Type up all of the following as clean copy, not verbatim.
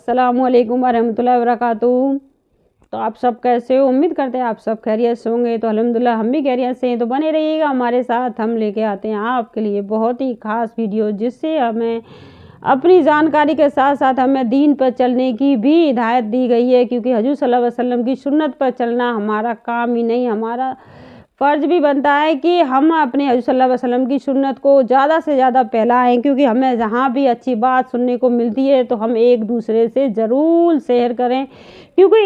अस्सलाम वालेकुम वरहमतुल्लाहि वबरकातुहू। तो आप सब कैसे हो? उम्मीद करते हैं आप सब खैरियत से होंगे। तो अल्हम्दुलिल्लाह हम भी खैरियत से हैं। तो बने रहिएगा हमारे साथ, हम लेके आते हैं आपके लिए बहुत ही ख़ास वीडियो, जिससे हमें अपनी जानकारी के साथ साथ हमें दीन पर चलने की भी हिदायत दी गई है। क्योंकि हुज़ूर सल्लल्लाहु अलैहि वसल्लम की सुन्नत पर चलना हमारा काम ही नहीं, हमारा फ़र्ज़ भी बनता है कि हम अपने हुज़ूर सल्लल्लाहु अलैहि वसल्लम की सुन्नत को ज़्यादा से ज़्यादा फैलाएँ। क्योंकि हमें जहाँ भी अच्छी बात सुनने को मिलती है तो हम एक दूसरे से ज़रूर शेयर करें। क्योंकि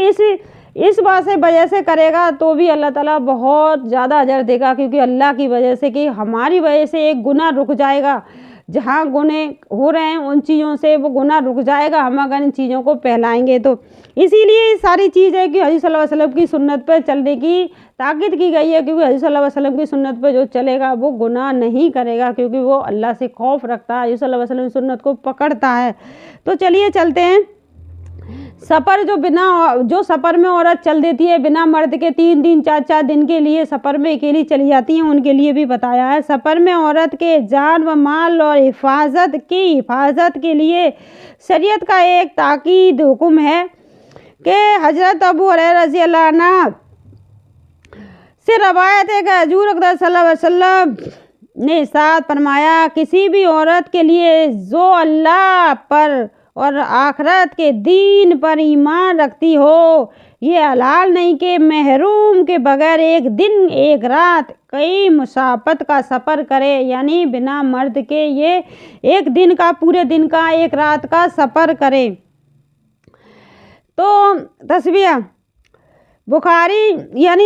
इस बात से वजह से करेगा तो भी अल्लाह ताला बहुत ज़्यादा अजर देगा। क्योंकि अल्लाह की वजह से, कि हमारी वजह से एक गुनाह रुक जाएगा। जहाँ गुनाह हो रहे हैं उन चीज़ों से वो गुनाह रुक जाएगा, हम अगर इन चीज़ों को फैलाएंगे तो। इसीलिए सारी चीज़ है कि हुज़ूर सल्लल्लाहु अलैहि वसल्लम की सुन्नत पर चलने की ताकीद की गई है। क्योंकि हुज़ूर सल्लल्लाहु अलैहि वसल्लम की सुन्नत पर जो चलेगा वो गुनाह नहीं करेगा, क्योंकि वो अल्लाह से खौफ रखता है, हुज़ूर सल्लल्लाहु अलैहि वसल्लम की सुन्नत को पकड़ता है। तो चलिए चलते हैं। जो सफ़र में औरत चल देती है बिना मर्द के, 3 दिन 4 दिन के लिए सफ़र में अकेली चली जाती हैं, उनके लिए भी बताया है। सफ़र में औरत के जान व माल और हिफाजत के लिए शरीयत का एक ताकीद हुक्म है कि हज़रत अबू हुरैरा रज़ी अल्लाह अन्हु से रवायत है कि हुज़ूर अक़दस सल्लल्लाहु अलैहि वसल्लम ने इरशाद फरमाया, किसी भी औरत के लिए जो अल्लाह पर और आखिरत के दीन पर ईमान रखती हो, ये हलाल नहीं कि महरूम के बगैर एक दिन एक रात कई मुसाफत का सफ़र करे। यानी बिना मर्द के ये एक दिन का, पूरे दिन का, एक रात का सफ़र करे। तो तस्बीह बुखारी, यानी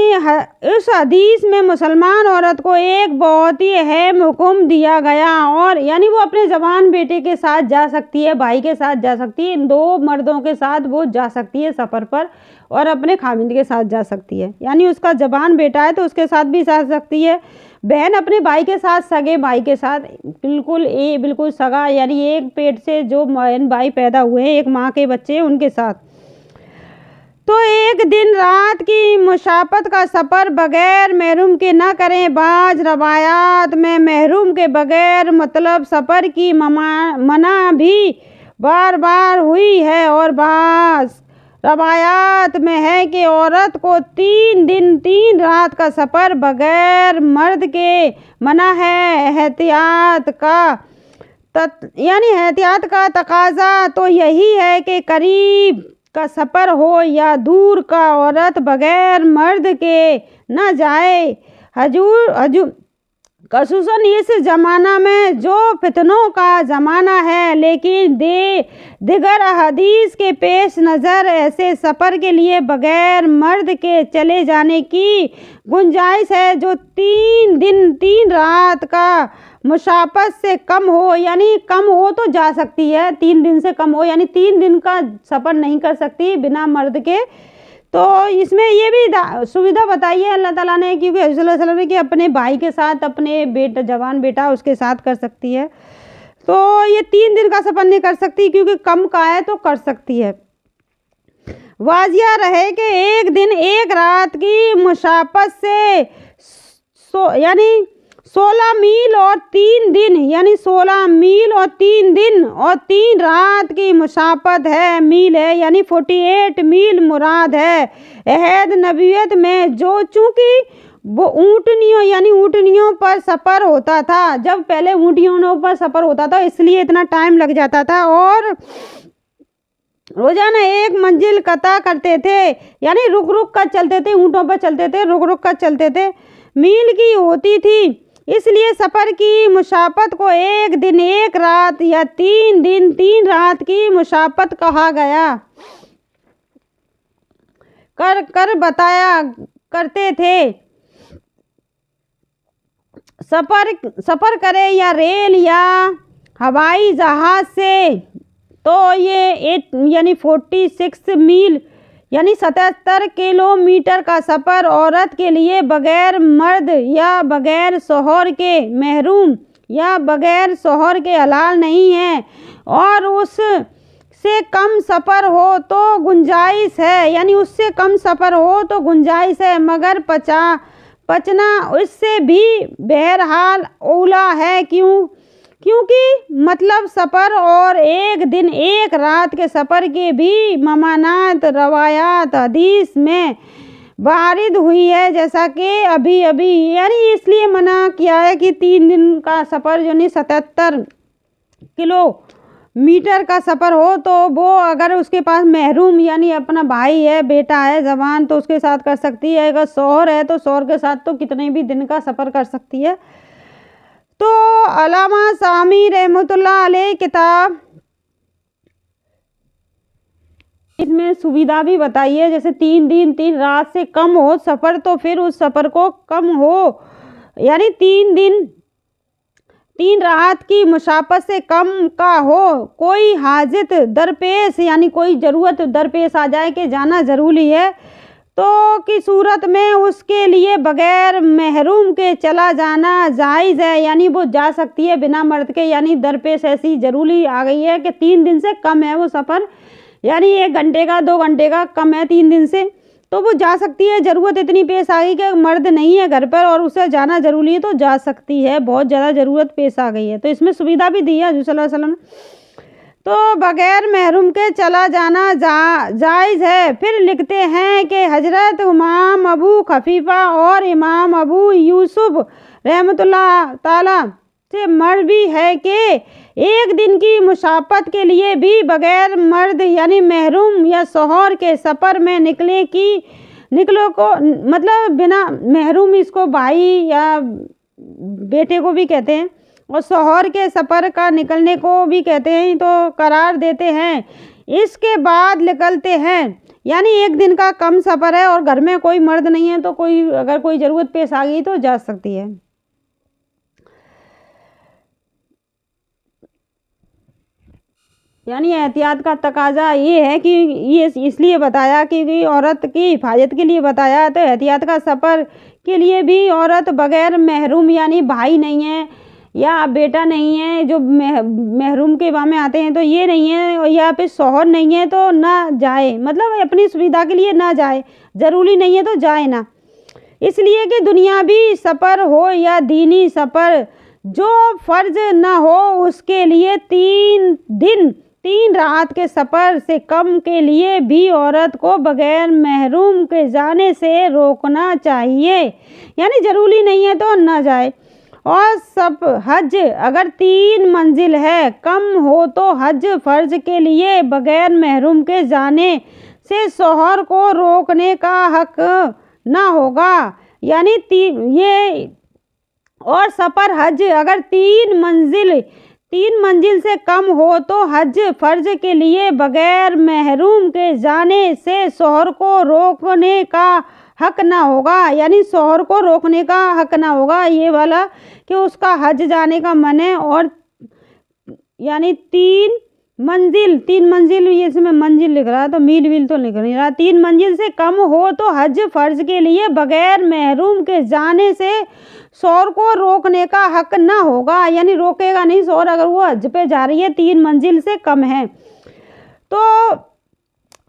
इस हदीस में मुसलमान औरत को एक बहुत ही अहम हुक्म दिया गया, और यानी वो अपने जवान बेटे के साथ जा सकती है, भाई के साथ जा सकती है, इन 2 मर्दों के साथ वो जा सकती है सफ़र पर, और अपने खामिंद के साथ जा सकती है। यानी उसका जवान बेटा है तो उसके साथ भी जा सकती है, बहन अपने भाई के साथ, सगे भाई के साथ, बिल्कुल सगा, यानी एक पेट से जो बहन भाई पैदा हुए हैं, एक माँ के बच्चे, उनके साथ। तो एक दिन रात की मुसाफत का सफ़र बग़ैर महरूम के ना करें। बाज़ रवायात में महरूम के बग़ैर मतलब सफ़र की मना भी बार बार हुई है, और बाज़ रवायात में है कि औरत को 3 दिन 3 रात का सफ़र बग़ैर मर्द के मना है। एहतियात का तकाज़ा तो यही है कि करीब का सफ़र हो या दूर का, औरत बग़ैर मर्द के न जाए। खसूसन इस ज़माना में जो फितनों का ज़माना है, लेकिन दिगर हदीस के पेश नज़र ऐसे सफ़र के लिए बग़ैर मर्द के चले जाने की गुंजाइश है जो 3 दिन 3 रात का मुसाफत से कम हो। यानी कम हो तो जा सकती है, 3 दिन से कम हो, यानी 3 दिन का सफ़र नहीं कर सकती बिना मर्द के। तो इसमें ये भी सुविधा बताई है अल्लाह ताला ने, क्योंकि हुज़ूर सल्लल्लाहु अलैहि वसल्लम ने कि अपने भाई के साथ, अपने जवान बेटा उसके साथ कर सकती है। तो ये 3 दिन का सफ़र नहीं कर सकती, क्योंकि कम का है तो कर सकती है। वाजिया रहे कि एक दिन एक रात की मुसाफत से यानी 16 मील और 3 दिन, यानी 16 मील और 3 दिन और 3 रात की मुसाफत है, मील है, यानी 48 मील मुराद है। अहद नबूवत में जो चूँकि वो ऊँटनियों पर सफ़र होता था, जब पहले ऊँटनियों पर सफ़र होता था इसलिए इतना टाइम लग जाता था, और रोज़ाना एक मंजिल कता करते थे, यानी रुक रुक कर चलते थे, ऊँटों पर चलते थे, रुक रुक कर चलते थे, मील की होती थी। इसलिए सफ़र की मुसाफत को एक दिन एक रात या 3 दिन 3 रात की मुसाफत कहा गया। कर बताया करते थे। सफ़र करे या रेल या हवाई जहाज़ से, तो ये 46 मील यानी 77 किलोमीटर का सफ़र औरत के लिए बग़ैर मर्द या बग़ैर शौहर के महरूम या बग़ैर शौहर के हलाल नहीं है, और उससे कम सफ़र हो तो गुंजाइश है, यानी उससे कम सफ़र हो तो गुंजाइश है, मगर पचना उससे भी बहरहाल औला है। क्योंकि मतलब सफ़र और एक दिन एक रात के सफ़र के भी ममानात रवायात हदीस में वारिद हुई है, जैसा कि अभी अभी यानी इसलिए मना किया है कि 3 दिन का सफ़र जो नहीं 77 किलोमीटर का सफ़र हो तो वो अगर उसके पास महरूम यानी अपना भाई है, बेटा है जवान, तो उसके साथ कर सकती है। अगर शौहर है तो शौहर के साथ तो कितने भी दिन का सफ़र कर सकती है। तो अल्लामा सामी रहमतुल्लाह अलैह किताब इसमें सुविधा भी बताई है, जैसे 3 दिन 3 रात से कम हो सफ़र तो फिर उस सफ़र को कम हो यानी 3 दिन 3 रात की मुसाफत से कम का हो, कोई हाजत दरपेश यानी कोई ज़रूरत दरपेश आ जाए कि जाना ज़रूरी है तो की सूरत में उसके लिए बग़ैर महरूम के चला जाना जायज़ है, यानी वो जा सकती है बिना मर्द के, यानी दरपेश ऐसी ज़रूरी आ गई है कि 3 दिन से कम है वो सफ़र, यानी 1 घंटे का 2 घंटे का कम है 3 दिन से, तो वो जा सकती है। ज़रूरत इतनी पेश आ गई कि मर्द नहीं है घर पर और उसे जाना ज़रूरी है तो जा सकती है, बहुत ज़्यादा ज़रूरत पेश आ गई है, तो इसमें सुविधा भी दी है हज़रत सल्लल्लाहु अलैहि वसल्लम। तो बग़ैर महरूम के चला जाना जायज़ है। फिर लिखते हैं कि हज़रत इमाम अबू खफीफ़ा और इमाम अबू यूसुफ रहमतुल्लाह ताला से मरवी है कि एक दिन की मुसाफत के लिए भी बग़ैर मर्द यानी महरूम या शौहर के सफ़र में निकलो को मतलब बिना महरूम, इसको भाई या बेटे को भी कहते हैं, और शौहर के सफ़र का निकलने को भी कहते हैं, तो करार देते हैं। इसके बाद निकलते हैं, यानी 1 दिन का कम सफ़र है और घर में कोई मर्द नहीं है तो अगर कोई ज़रूरत पेश आ गई तो जा सकती है। यानी एहतियात का तकाजा ये है कि ये इसलिए बताया कि औरत की हिफाजत के लिए बताया, तो एहतियात का सफ़र के लिए भी औरत बग़ैर महरूम यानी भाई नहीं है या बेटा नहीं है जो महरूम के बारे में आते हैं तो ये नहीं है, या फिर शौहर नहीं है तो ना जाए, मतलब अपनी सुविधा के लिए ना जाए, ज़रूरी नहीं है तो जाए ना। इसलिए कि दुनियावी सफ़र हो या दीनी सफ़र जो फ़र्ज ना हो उसके लिए 3 दिन 3 रात के सफ़र से कम के लिए भी औरत को बग़ैर महरूम के जाने से रोकना चाहिए, यानी ज़रूरी नहीं है तो ना जाए। और सब हज अगर 3 मंजिल है कम हो तो हज फ़र्ज के लिए बग़ैर महरूम के जाने से शौहर को रोकने का हक ना होगा, यानी ये और सफ़र हज अगर 3 मंजिल से कम हो तो हज फ़र्ज के लिए बग़ैर महरूम के जाने से शौहर को रोकने का हक ना होगा, यानी शौहर को रोकने का हक ना होगा ये वाला कि उसका हज जाने का मन है। और यानी 3 मंजिल ये इसमें मंजिल लिख रहा है तो मील तो लिख नहीं रहा, 3 मंजिल से कम हो तो हज फ़र्ज के लिए बग़ैर महरूम के जाने से शौहर को रोकने का हक ना होगा, यानी रोकेगा नहीं शौहर अगर वो हज पे जा रही है 3 मंजिल से कम है तो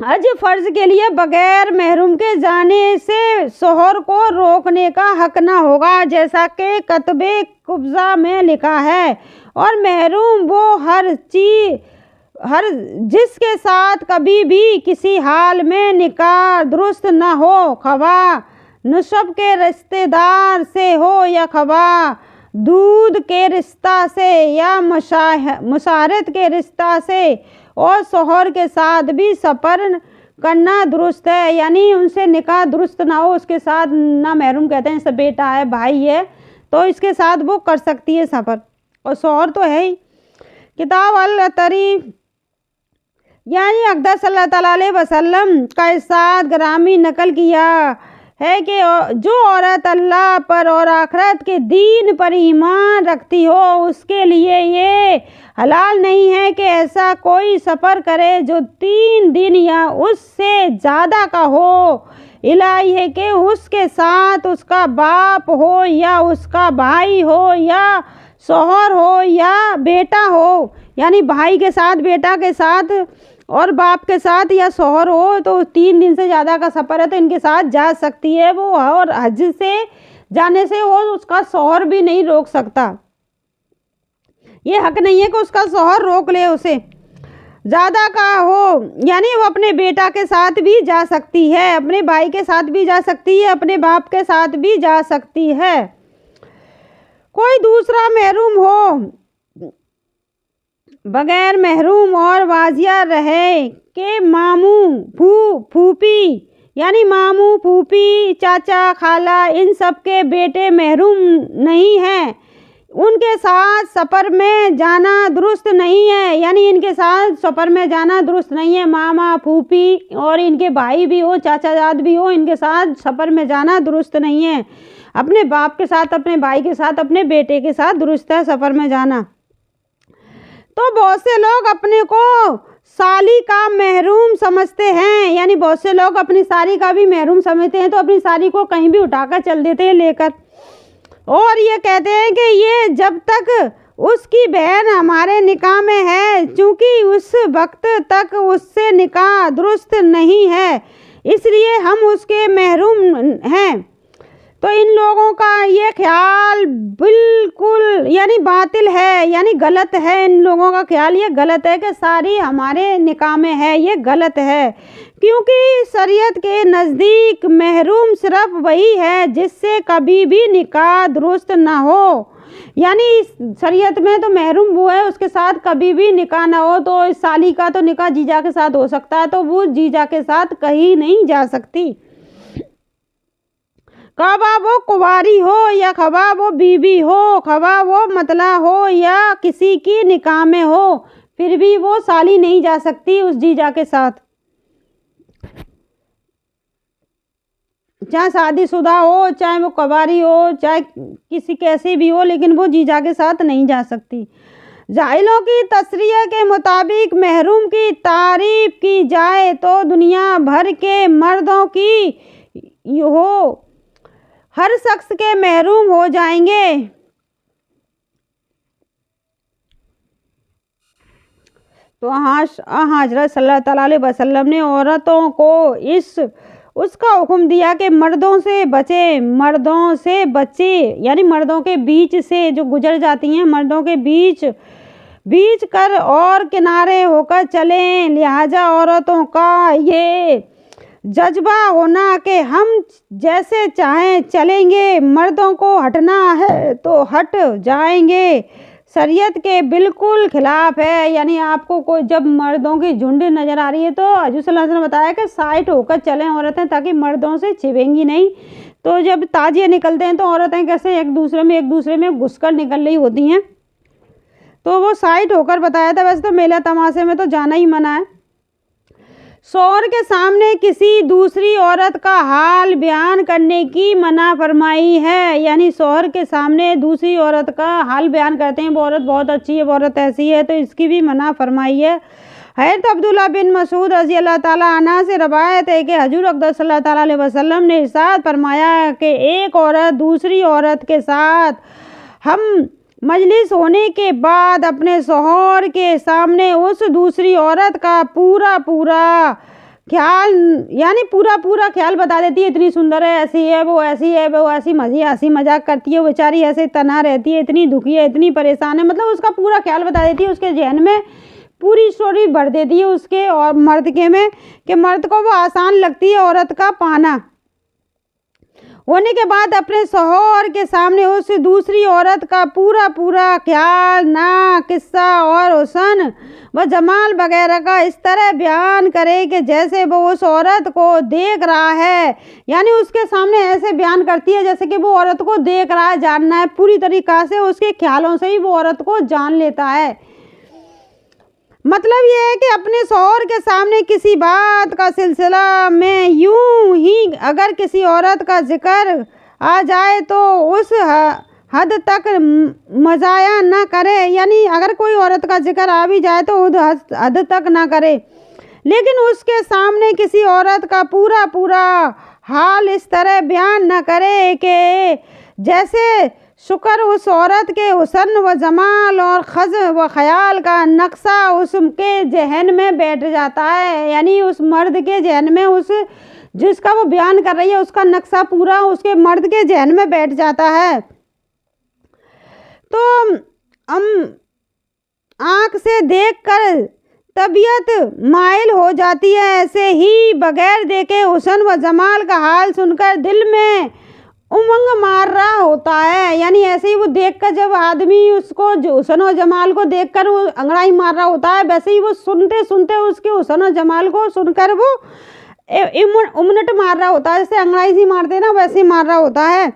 हज फ़र्ज के लिए बग़ैर महरूम के जाने से शौहर को रोकने का हक ना होगा, जैसा कि कतबे कुब्ज़ा में लिखा है। और महरूम वो हर जिसके साथ कभी भी किसी हाल में निकाह दुरुस्त न हो, खवा नसब के रिश्तेदार से हो या खवा दूध के रिश्ता से या मुशारत के रिश्ता से, और शौहर के साथ भी सफ़र करना दुरुस्त है, यानी उनसे निकाह दुरुस्त ना हो उसके साथ ना महरूम कहते हैं, सब बेटा है भाई है तो इसके साथ वो कर सकती है सफ़र, और शौहर तो है ही। किताब अल-तरीफ यानी अक़दस सल्लल्लाहु अलैहि वसल्लम का इरशाद ग्रामी नकल किया है कि जो औरत अल्लाह पर और आखिरत के दीन पर ईमान रखती हो उसके लिए ये हलाल नहीं है कि ऐसा कोई सफ़र करे जो 3 दिन या उससे ज़्यादा का हो, इलाही है कि उसके साथ उसका बाप हो या उसका भाई हो या शौहर हो या बेटा हो, यानी भाई के साथ बेटा के साथ और बाप के साथ या शौहर हो, तो 3 दिन से ज़्यादा का सफ़र है तो इनके साथ जा सकती है वो, और हज से जाने से वो उसका शौहर भी नहीं रोक सकता। ये हक नहीं है कि उसका शौहर रोक ले उसे। ज़्यादा का हो यानी वो अपने बेटा के साथ भी जा सकती है, अपने भाई के साथ भी जा सकती है, अपने बाप के साथ भी जा सकती है। कोई दूसरा महरूम हो बगैर महरूम और वाजिया रहे कि मामू फूफी यानी मामू फूफी चाचा खाला इन सब के बेटे महरूम नहीं हैं, उनके साथ सफ़र में जाना दुरुस्त नहीं है। यानी इनके साथ सफ़र में जाना दुरुस्त नहीं है। मामा फूफी और इनके भाई भी हो, चाचा जाद भी हो, इनके साथ सफ़र में जाना दुरुस्त नहीं है। अपने बाप के साथ, अपने भाई के साथ, अपने बेटे के साथ दुरुस्त है सफ़र में जाना। तो बहुत से लोग अपने को साली का महरूम समझते हैं, यानी बहुत से लोग अपनी साली का भी महरूम समझते हैं, तो अपनी साली को कहीं भी उठाकर चल देते हैं लेकर, और ये कहते हैं कि ये जब तक उसकी बहन हमारे निकाह में है, चूँकि उस वक्त तक उससे निकाह दुरुस्त नहीं है, इसलिए हम उसके महरूम हैं। तो इन लोगों का ये ख्याल बिल्कुल यानी बातिल है, यानी गलत है। इन लोगों का ख्याल ये गलत है कि सारी हमारे निकाह में है, ये गलत है, क्योंकि शरीयत के नज़दीक महरूम सिर्फ वही है जिससे कभी भी निकाह दुरुस्त ना हो। यानी शरीयत में तो महरूम वो है उसके साथ कभी भी निकाह ना हो। तो इस साली का तो निकाह जीजा के साथ हो सकता है, तो वो जीजा के साथ कहीं नहीं जा सकती। खवा वो कुंवारी हो या खवा वो बीवी हो, खवा वो मतला हो या किसी की निकाह में हो, फिर भी वो साली नहीं जा सकती उस जीजा के साथ, चाहे शादीशुदा हो, चाहे वो कुंवारी हो, चाहे किसी कैसे भी हो, लेकिन वो जीजा के साथ नहीं जा सकती। जाहिलों की तस्रीह के मुताबिक महरूम की तारीफ की जाए तो दुनिया भर के मर्दों की हो हर शख्स के महरूम हो जाएंगे। तो हज़रत सल्लल्लाहु अलैहि वसल्लम ने औरतों को उसका हुक्म दिया कि मर्दों से बचे, यानी मर्दों के बीच से जो गुजर जाती हैं, मर्दों के बीच कर और किनारे होकर चलें। लिहाजा औरतों का ये जज्बा होना कि हम जैसे चाहें चलेंगे, मर्दों को हटना है तो हट जाएंगे, शरीयत के बिल्कुल खिलाफ है। यानी आपको कोई जब मर्दों की झुंड नज़र आ रही है तो हजूर सल्लल्लाहु अलैहि वसल्लम ने बताया कि साइड होकर चलें औरतें, ताकि मर्दों से छिपेंगी नहीं। तो जब ताजिए निकलते हैं तो औरतें कैसे एक दूसरे में घुसकर निकल रही होती हैं, तो वो साइड होकर बताया था। वैसे तो मेला तमाशे में तो जाना ही मना है। शौहर के सामने किसी दूसरी औरत का हाल बयान करने की मना फरमाई है। यानी शौहर के सामने दूसरी औरत का हाल बयान करते हैं, वो औरत बहुत अच्छी है, वो औरत ऐसी है, तो इसकी भी मना फरमाई है। हज़रत अब्दुल्लाह बिन मसूद रज़ी अल्लाह ताला अन्हा से रवायत है कि हजूर अक़दस सल्लल्लाहु अलैहि वसल्लम ने इरशाद फरमाया कि एक औरत दूसरी औरत के साथ हम मजलिस होने के बाद अपने शौहर के सामने उस दूसरी औरत का पूरा ख्याल, यानी पूरा ख्याल बता देती है, इतनी सुंदर है, ऐसी है, वो ऐसी है, वो ऐसी हंसी मजाक करती है, वो बेचारी ऐसे तना रहती है, इतनी दुखी है, इतनी परेशान है, मतलब उसका पूरा ख्याल बता देती है। उसके जहन में पूरी स्टोरी भर देती है उसके और मर्द के में, कि मर्द को वो आसान लगती है औरत का पाना। होने के बाद अपने शौहर के सामने उस दूसरी औरत का पूरा ख्याल, ना किस्सा और हुस्न व जमाल वगैरह का इस तरह बयान करे कि जैसे वो उस औरत को देख रहा है। यानी उसके सामने ऐसे बयान करती है जैसे कि वो औरत को देख रहा है, जानना है पूरी तरीक़ा से, उसके ख्यालों से ही वो औरत को जान लेता है। मतलब ये है कि अपने शौहर के सामने किसी बात का सिलसिला में यूं ही अगर किसी औरत का जिक्र आ जाए तो उस हद तक मजाया ना करे। यानी अगर कोई औरत का जिक्र आ भी जाए तो उस हद तक ना करे, लेकिन उसके सामने किसी औरत का पूरा हाल इस तरह बयान ना करे कि जैसे शुक्र उस औरत के हुस्न व जमाल और खज़ व ख़याल का नक्शा उसके जहन में बैठ जाता है। यानी उस मर्द के जहन में उस जिसका वो बयान कर रही है उसका नक्शा पूरा उसके मर्द के जहन में बैठ जाता है। तो हम आँख से देखकर तबीयत माइल हो जाती है, ऐसे ही बगैर देखे हुस्न व जमाल का हाल सुनकर दिल में उमंग मार रहा होता है। यानी ऐसे ही वो देखकर जब आदमी उसको जो हुस्न व जमाल को देखकर वो अंगड़ाई मार रहा होता है, वैसे ही वो सुनते सुनते उसके हुस्न व जमाल को सुनकर वो उमनट मार रहा होता है, जैसे अंगड़ाई सी मारते ना वैसे ही मार रहा होता है,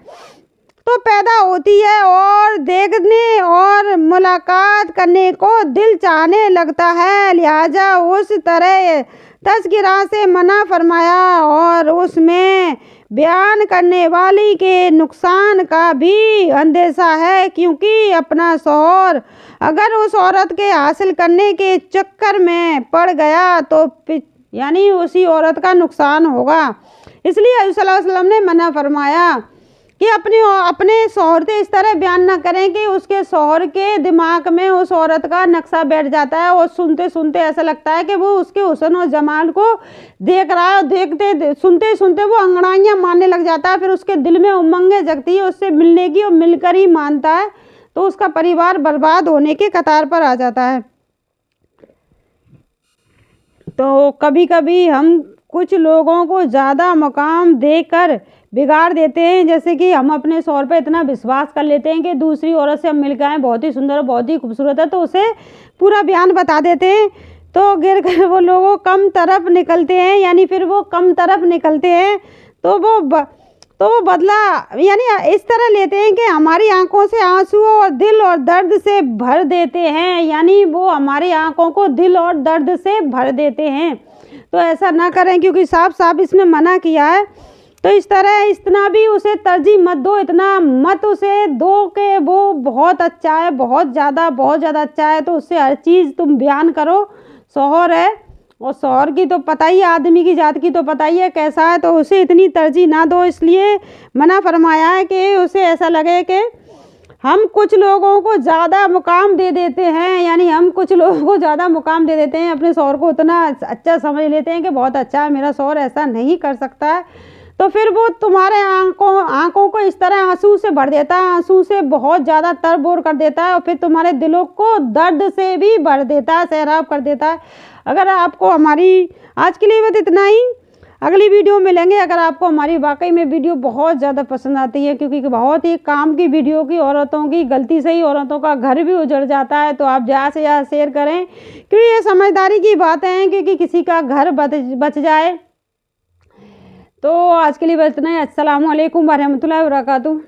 तो पैदा होती है और देखने और मुलाकात करने को दिल चाहने लगता है। लिहाजा उस तरह तज़किरा से मना फरमाया और उसमें बयान करने वाली के नुकसान का भी अंदेशा है, क्योंकि अपना शौहर अगर उस औरत के हासिल करने के चक्कर में पड़ गया तो यानी उसी औरत का नुकसान होगा। इसलिए हज़रत सल्लल्लाहु अलैहि वसल्लम ने मना फरमाया कि अपने शौहर से इस तरह बयान ना करें कि उसके शौहर के दिमाग में उस औरत का नक्शा बैठ जाता है और सुनते सुनते ऐसा लगता है कि वो उसके हुस्न और जमाल को देख रहा है और देखते सुनते सुनते वो अंगड़ाइयाँ मारने लग जाता है। फिर उसके दिल में उमंगें जगती है उससे मिलने की और मिलकर ही मानता है, तो उसका परिवार बर्बाद होने के कतार पर आ जाता है। तो कभी कभी हम कुछ लोगों को ज़्यादा मुकाम देकर बिगाड़ देते हैं, जैसे कि हम अपने शौहर पे इतना विश्वास कर लेते हैं कि दूसरी औरत से हम मिल गए, बहुत ही सुंदर बहुत ही खूबसूरत है, तो उसे पूरा बयान बता देते हैं, तो गिर कर वो लोगों कम तरफ निकलते हैं। यानी फिर वो कम तरफ निकलते हैं तो वो बदला यानी इस तरह लेते हैं कि हमारी आंखों से आंसू और दिल और दर्द से भर देते हैं। यानी वो हमारी आंखों को दिल और दर्द से भर देते हैं, तो ऐसा ना करें, क्योंकि साफ साफ इसमें मना किया है। तो इस तरह इतना भी उसे तरजीह मत दो, इतना मत उसे दो कि वो बहुत अच्छा है, बहुत ज़्यादा अच्छा है, तो उससे हर चीज़ तुम बयान करो। शौहर है और शौहर की तो पता ही है, आदमी की जात की तो पता ही है कैसा है, तो उसे इतनी तरजीह ना दो। इसलिए मना फरमाया है कि उसे ऐसा लगे कि हम कुछ लोगों को ज़्यादा मुकाम दे देते हैं, यानी हम कुछ लोगों को ज़्यादा मुकाम दे देते हैं, अपने शौहर को उतना अच्छा समझ लेते हैं कि बहुत अच्छा है मेरा शौहर, ऐसा नहीं कर सकता है, तो फिर वो तुम्हारे आंखों को इस तरह आंसू से भर देता है, आंसू से बहुत ज़्यादा तरबोर कर देता है और फिर तुम्हारे दिलों को दर्द से भी भर देता है, सैराब कर देता है। अगर आपको हमारी आज के लिए बस इतना ही, अगली वीडियो मिलेंगे। अगर आपको हमारी वाकई में वीडियो बहुत ज़्यादा पसंद आती है, क्योंकि बहुत ही काम की वीडियो की, औरतों की गलती से ही औरतों का घर भी उजड़ जाता है, तो आप ज़्यादा से ज़्यादा शेयर करें, क्योंकि ये समझदारी की बातें हैं, क्योंकि किसी का घर बच जाए। तो आज के लिए बस इतना ही। अस्सलामु अलैकुम व रहमतुल्लाहि व बरकातुहू।